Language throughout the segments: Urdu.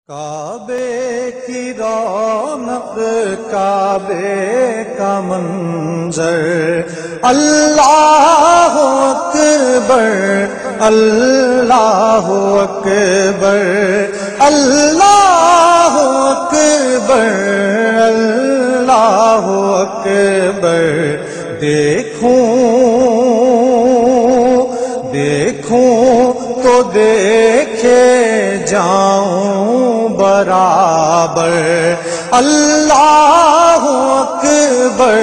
کعبے کی رونق کعبے کا منظر، اللہ اکبر اللہ اکبر اللہ اکبر اللہ اکبر۔ دیکھوں تو دیکھے جاؤں برابر، اللہ اکبر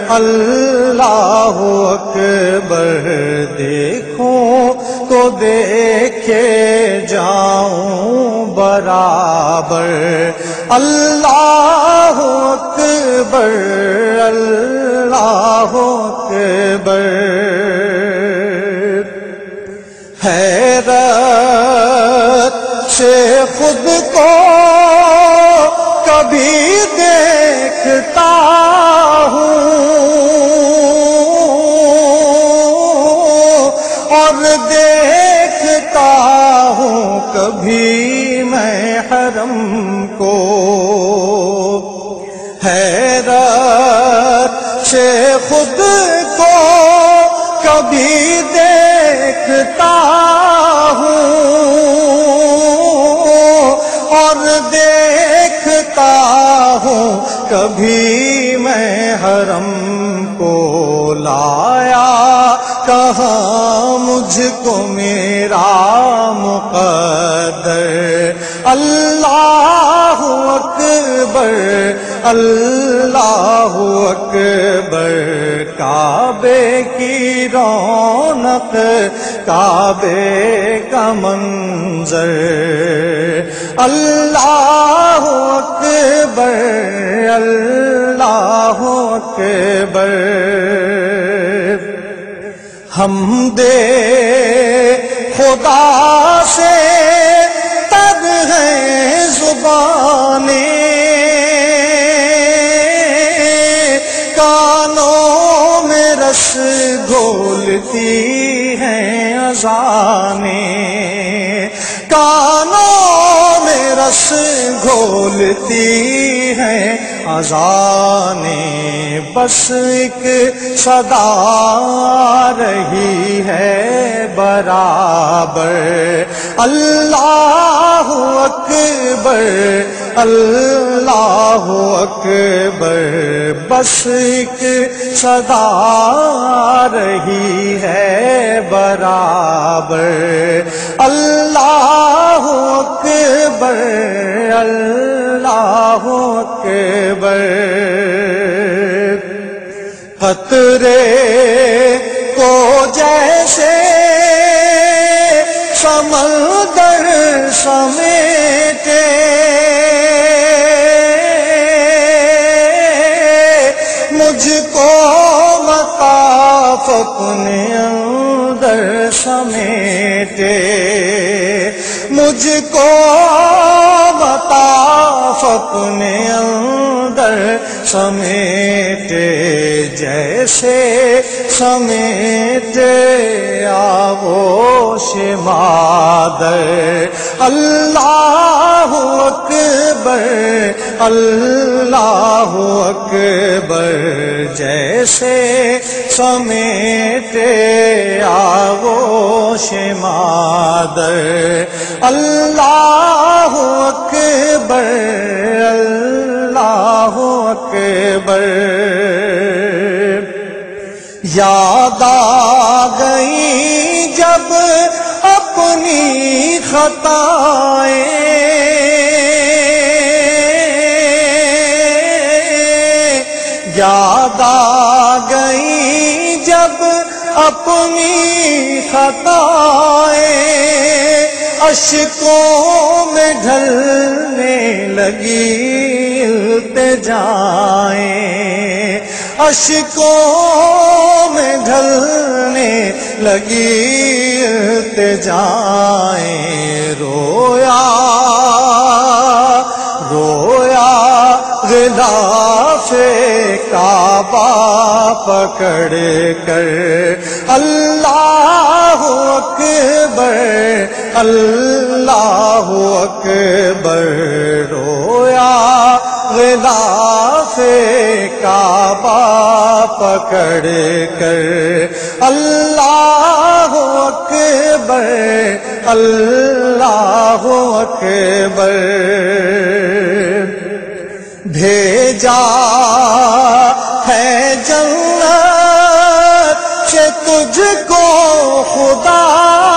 اللہ اکبر۔ دیکھوں تو دیکھے جاؤں برابر، اللہ اکبر اللہ اکبر۔ حیرت سے خود کو کبھی دیکھتا ہوں اور دیکھتا ہوں کبھی میں حرم کو۔ حیرت سے خود کو کبھی دیکھتا ہوں اور دیکھتا ہوں کبھی میں حرم کو۔ لایا کہاں مجھ کو میرا مقدر، اللہ اکبر اللہ اکبر۔ کعبے کی رونق کعبے کا منظر، اللہ اکبر اللہ اکبر۔ حمد خدا سے تر ہے زبانیں، کانوں میں رس گھولتی ہیں اذانیں، کانوں میں رس گھولتی ہیں اذانیں۔ بس ایک صدا رہی ہے برابر، اللہ اکبر اللہ اکبر۔ بس ایک صدا رہی ہے برابر، اللہ اکبر اللہ اکبر۔ قطرے کو جیسے سمندر سمیٹے، مجھ کو مطاف اپنے اندر سمیٹے، مجھ کو مطاف اپنے اندر سمیٹے، جیسے سمیٹے آغوش مادر، اللہ اکبر اللہ اکبر۔ جیسے سمیٹے آغوش مادر، اللہ اکبر اللہ اکبر۔ یاد آ گئی جب اپنی خطائیں، یاد آ گئی جب اپنی خطائیں، اشکوں میں ڈھلنے لگی التجائیں، اشکوں میں ڈھلنے لگی التجائیں۔ رویا غلاف کعبہ پکڑ کر، اللہ اکبر اللہ اللہ اکبر رویا غلاف کعبہ پکڑ کر اللہ اکبر اللہ اکبر بھیجا ہے جنت سے تجھ کو خدا